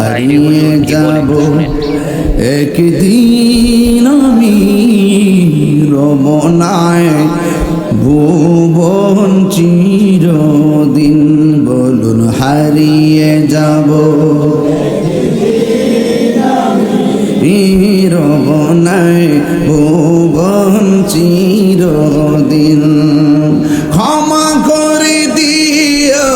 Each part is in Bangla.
হারিয়ে যাব একদিন আমি রমনায় ভুবন চিরদিন বলুন হারিয়ে যাব রমনায় ভুবন চিরদিন ক্ষমা করে দিও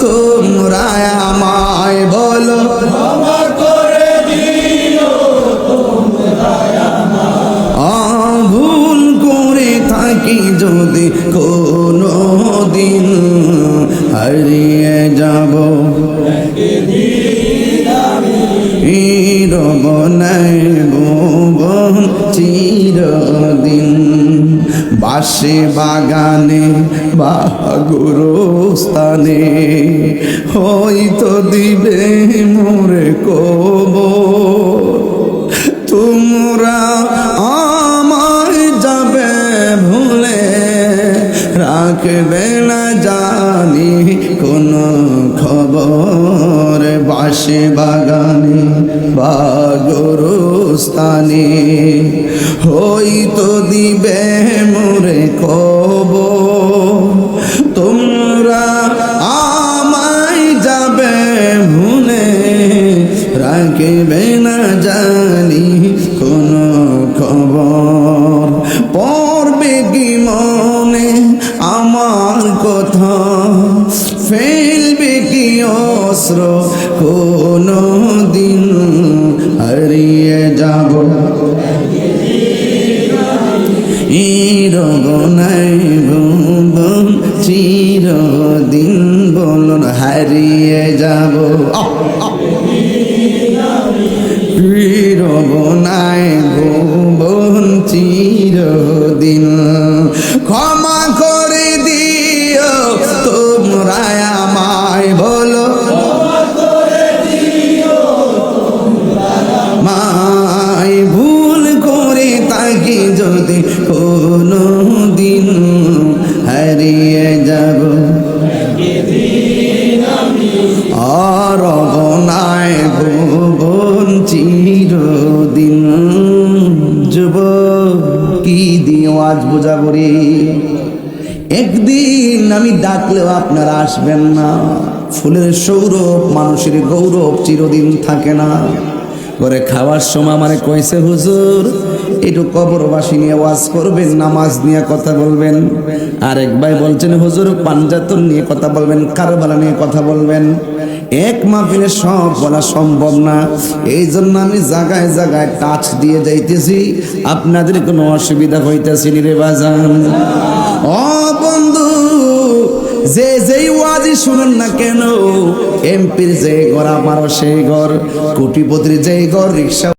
তোমরা আমায় বলো ক্ষমা করে দিও তোমরা আমায় ভুল করে থাকি যদি কোনো দিন হারিয়ে যাব রমনায় ভুবন চিরদিন বাসে বাগানে বা গুরুস্থানে হয়তো দিবে মোরে কবর তোমরা আমায় যাবে ভুলে রাখবে না জানি কোনো খবর বাসে বাগানে বা গুরুস্থানে হয়তো দিবে মোরে কবর তোমরা আমায় যাবে ভুলে রাখবে না জানি কোনো খবর পড়বে কি মনে আমার কথা ফেলবে কি অস্ত্র কোনো দিন হারিয়ে যাব রমনায় ভুবন চিরদিন বলুন হারিয়ে যাব রমনায় ভুবন চিরদিন ক্ষমা করে দিও তোমরা আমায় বলো মায় ভুল করে তাকে যদি কোনো দিন হারিয়ে যাব আর রমনায় ভুবন চিরদিন যুবক কি দিয়ে আজ বোঝাবো রে একদিন আমি ডাকলেও আপনারা আসবেন না ফুলের সৌরভ মানুষের গৌরব চিরদিন থাকে না ঘরে খাওয়ার সময় মানে কইছে হুজুর একটু কবরবাসী নিয়ে ওয়াজ করবেন নামাজ নিয়ে কথা বলবেন আরেক ভাই বলছেন হুজুর পাঞ্জাতন নিয়ে কথা বলবেন কারবালা নিয়ে কথা বলবেন এক মাহফিলে সব বলা সম্ভব না এই জন্য আমি জায়গায় জায়গায় টাচ দিয়ে যাইতেছি আপনাদের কোনো অসুবিধা হইতেছে রে বাজান ও বন্ধু যে যেই ওয়াজি শুনুন না কেন এমপির যে ঘর আমারও সেই ঘর কোটিপতির যেই ঘর রিক্সা